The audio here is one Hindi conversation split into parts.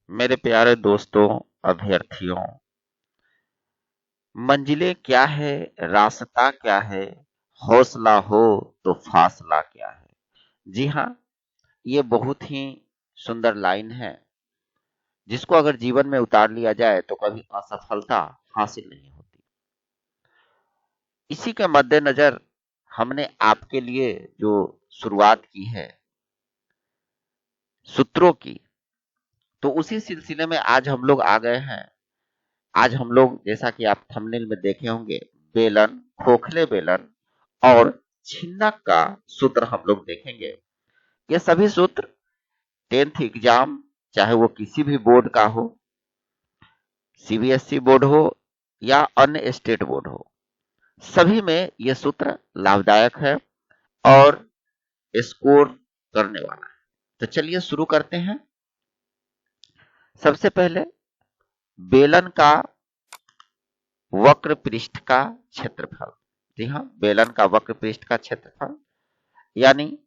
मेरे प्यारे दोस्तों, अभ्यर्थियों, मंजिलें क्या है, रास्ता क्या है, हौसला हो तो फासला क्या है। जी हाँ, ये बहुत ही सुंदर लाइन है, जिसको अगर जीवन में उतार लिया जाए तो कभी असफलता हासिल नहीं होती। इसी के मद्देनजर हमने आपके लिए जो शुरुआत की है सूत्रों की, तो उसी सिलसिले में आज हम लोग आ गए हैं। आज हम लोग, जैसा कि आप थंबनेल में देखे होंगे, बेलन, खोखले बेलन और छिन्नक का सूत्र हम लोग देखेंगे। ये सभी सूत्र 10th एग्जाम, चाहे वो किसी भी बोर्ड का हो, सीबीएसई बोर्ड हो या अन्य स्टेट बोर्ड हो, सभी में ये सूत्र लाभदायक है और स्कोर करने वाला है। तो चलिए शुरू करते हैं। सबसे पहले बेलन का वक्र पृष्ठ का क्षेत्रफल। जी हाँ, बेलन का वक्र पृष्ठ का क्षेत्रफल, यानी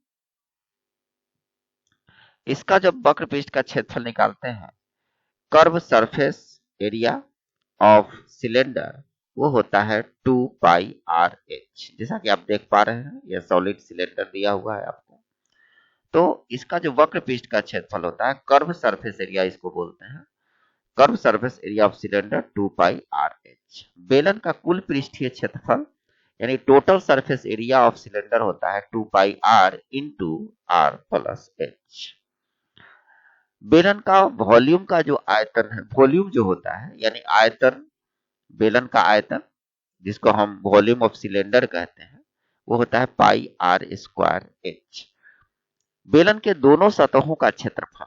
इसका जब वक्र पृष्ठ का क्षेत्रफल निकालते हैं, curve surface area of cylinder, वो होता है 2 पाई आर एच। जैसा कि आप देख पा रहे हैं, यह सॉलिड सिलेंडर दिया हुआ है आपको। तो इसका जो वक्र पृष्ठ का क्षेत्रफल होता है, कर्व सरफेस एरिया इसको बोलते हैं, curve surface area of cylinder 2 pi R H. बेलन का कुल पृष्ठीय क्षेत्रफल यानी total surface area of cylinder होता है 2 pi R into R plus H. बेलन का वॉल्यूम का जो आयतन है, वॉल्यूम जो होता है यानी आयतन, बेलन का आयतन, जिसको हम वॉल्यूम ऑफ सिलेंडर कहते हैं, वो होता है पाई आर स्क्वायर एच। बेलन के दोनों सतहों का क्षेत्रफल,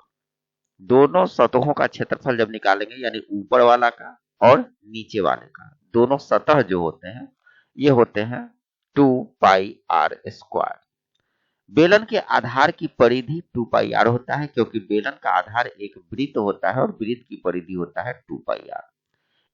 दोनों सतहों का क्षेत्रफल जब निकालेंगे, यानी ऊपर वाला का और नीचे वाले का, दोनों सतह जो होते हैं ये होते हैं 2 पाई आर स्क्वायर। बेलन के आधार की परिधि 2 पाई आर होता है, क्योंकि बेलन का आधार एक वृत्त होता है और वृत्त की परिधि होता है 2 पाई आर।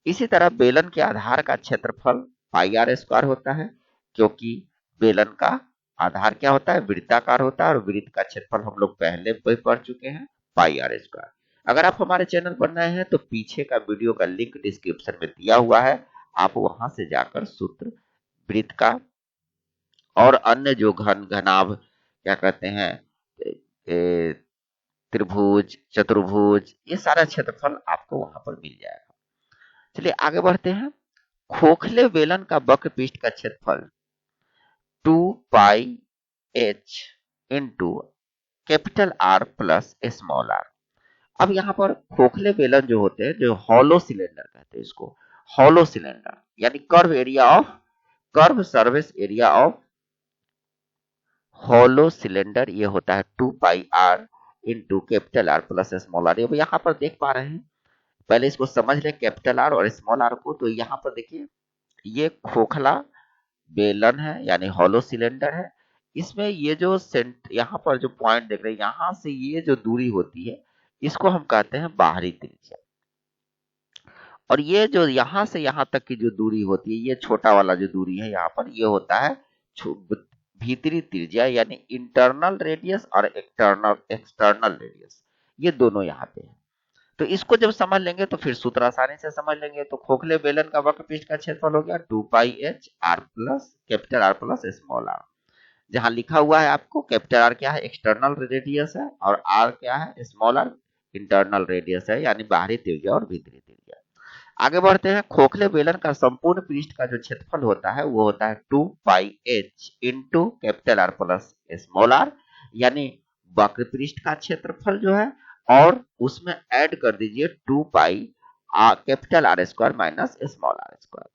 इसी तरह बेलन के आधार का क्षेत्रफल पाई आर स्क्वायर होता है, क्योंकि बेलन का आधार क्या होता है, वृत्ताकार होता है, और वृत्त का क्षेत्रफल हम लोग पहले पढ़ चुके हैं, पाई आर स्क्वायर। अगर आप हमारे चैनल पर नए हैं तो पीछे का वीडियो का लिंक डिस्क्रिप्शन में दिया हुआ है, आप वहां से जाकर सूत्र, वृत्त का और अन्य जो घनाभ, क्या कहते हैं, ए, त्रिभुज, चतुर्भुज, ये सारा क्षेत्रफल आपको वहां पर मिल जाएगा। चलिए आगे बढ़ते हैं। खोखले बेलन का वक्र पृष्ठ का क्षेत्रफल 2 pi H into capital R plus small R. अब यहाँ पर खोखले बेलन जो होते हैं, जो हॉलो सिलेंडर कहते हैं इसको, हॉलो सिलेंडर यानी curve area of, curve surface area of hollow cylinder, ये होता है 2 pi R into capital R plus small R. अब यहाँ पर देख पा रहे हैं, पहले इसको समझ लें कैपिटल आर और स्मॉल आर को। तो यहाँ पर देखिए, ये खोखला बेलन है यानी हॉलो सिलेंडर है। इसमें ये जो यहाँ पर जो पॉइंट देख रहे हैं, यहाँ से ये जो दूरी होती है, इसको हम कहते हैं बाहरी त्रिज्या। और ये जो यहाँ से यहाँ तक की जो दूरी होती है, ये छोटा वाला जो दूरी है यहाँ पर, ये होता है भीतरी त्रिज्या यानी इंटरनल रेडियस और एक्सटर्नल रेडियस, ये दोनों यहाँ पे है। तो इसको जब समझ लेंगे तो फिर सूत्र आसानी से समझ लेंगे। तो खोखले बेलन का वक्र पृष्ठ का क्षेत्रफल हो गया 2 pi H R plus capital R plus small R. जहां लिखा हुआ है आपको, कैपिटल आर क्या है, एक्सटर्नल रेडियस है, और आर क्या है, स्मॉल आर इंटरनल रेडियस है, यानी बाहरी त्रिज्या और भीतरी त्रिज्या। आगे बढ़ते हैं। खोखले बेलन का संपूर्ण पृष्ठ का जो क्षेत्रफल होता है वो होता है 2 pi H into capital R plus small R, यानी वक्र पृष्ठ का क्षेत्रफल जो है, और उसमें ऐड कर दीजिए 2 pi capital R square minus small R square.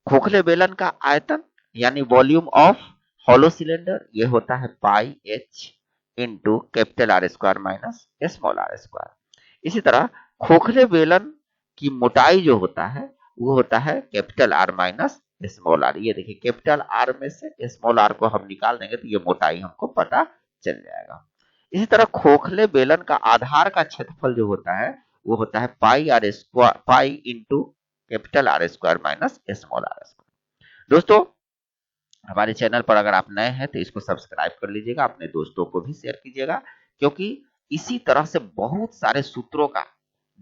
खोखले बेलन का आयतन यानी वॉल्यूम ऑफ हॉलो सिलेंडर, ये होता है pi H into capital R square minus small R square. इसी तरह खोखले बेलन की मोटाई जो होता है वो होता है capital R minus small R. ये देखिए, कैपिटल आर में से स्मॉल आर को हम निकाल देंगे तो ये मोटाई हमको पता चल जाएगा। इसी तरह खोखले बेलन का आधार का क्षेत्रफल जो होता है वो होता है pi R square, pi into capital R square minus small R square. दोस्तों, हमारे चैनल पर अगर आप नए हैं तो इसको सब्सक्राइब कर लीजिएगा, अपने दोस्तों को भी शेयर कीजिएगा, क्योंकि इसी तरह से बहुत सारे सूत्रों का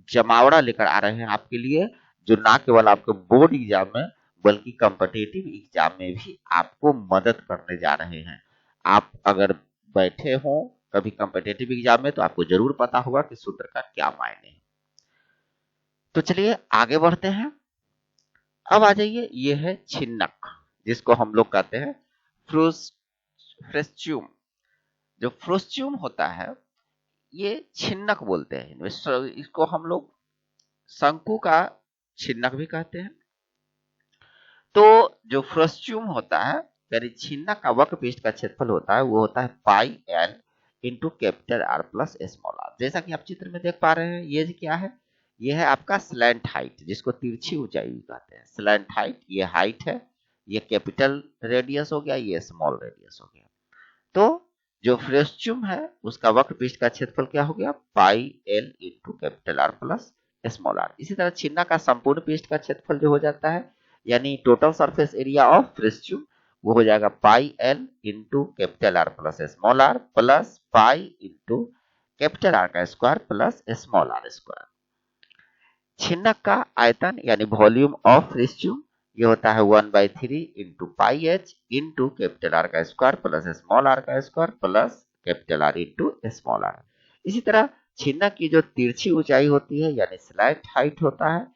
जमावड़ा लेकर आ रहे हैं आपके लिए, जो ना केवल आपके बोर्ड एग्जाम में बल्कि कॉम्पिटिटिव एग्जाम में भी आपको मदद करने जा रहे हैं। आप अगर बैठे हो कभी कॉम्पिटिटिव एग्जाम में तो आपको जरूर पता होगा कि सूत्र का क्या मायने है। तो चलिए आगे बढ़ते हैं। अब आ जाइए, ये है छिन्नक, जिसको हम लोग कहते हैं फ्रुस्ट्यूम। जो फ्रुस्ट्यूम होता है ये छिन्नक बोलते हैं, इसको हम लोग शंकु का छिन्नक भी कहते हैं। तो जो फ्रस्ट्यूम होता है यानी छिन्नक का वक्र पृष्ठ का क्षेत्रफल होता है वो होता है pi L into capital R plus small R. जैसा कि आप चित्र में देख पा रहे हैं, ये क्या है, ये है आपका स्लैंट हाइट, जिसको तिरछी ऊंचाई भी कहते हैं। स्लैंट हाइट ये हाइट है, ये कैपिटल रेडियस हो गया, ये स्मॉल रेडियस हो गया। तो जो फ्रस्ट्यूम है उसका वक्र पृष्ठ का क्षेत्रफल क्या हो गया, pi L into capital R plus small R. इसी तरह छिन्नक का संपूर्ण पृष्ठ का क्षेत्रफल जो हो जाता है यानी total surface area of frustum, वो हो जाएगा pi L into capital R plus small R plus pi into capital R का square plus small R square. छिन्नक का आयतन यानी वॉल्यूम ऑफ फ्रस्ट्यूम ये होता है 1/3 into pi H into capital R का स्क्वायर प्लस स्मॉल आर का square plus capital R into small R. इसी तरह छिन्नक की जो तिरछी ऊंचाई होती है यानी स्लैंट हाइट होता है,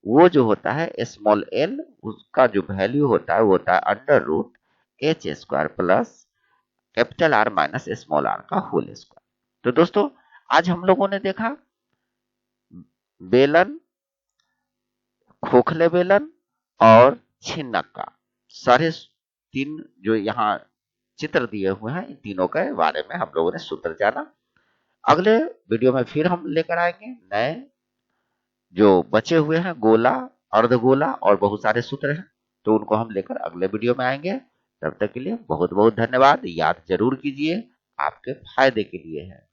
वो जो होता है स्मॉल एल, उसका जो वैल्यू होता है वो होता है under root H square plus capital R minus small R का होल स्क्वायर। तो दोस्तों आज हम लोगों ने देखा बेलन, खोखले बेलन और छिन्नक का सारे तीन जो यहाँ चित्र दिए हुए हैं, इन तीनों के बारे में हम लोगों ने सूत्र जाना। अगले वीडियो में फिर हम लेकर आएंगे नए जो बचे हुए हैं गोला, अर्धगोला और बहुत सारे सूत्र हैं, तो उनको हम लेकर अगले वीडियो में आएंगे। तब तक के लिए बहुत बहुत धन्यवाद। याद जरूर कीजिए, आपके फायदे के लिए है।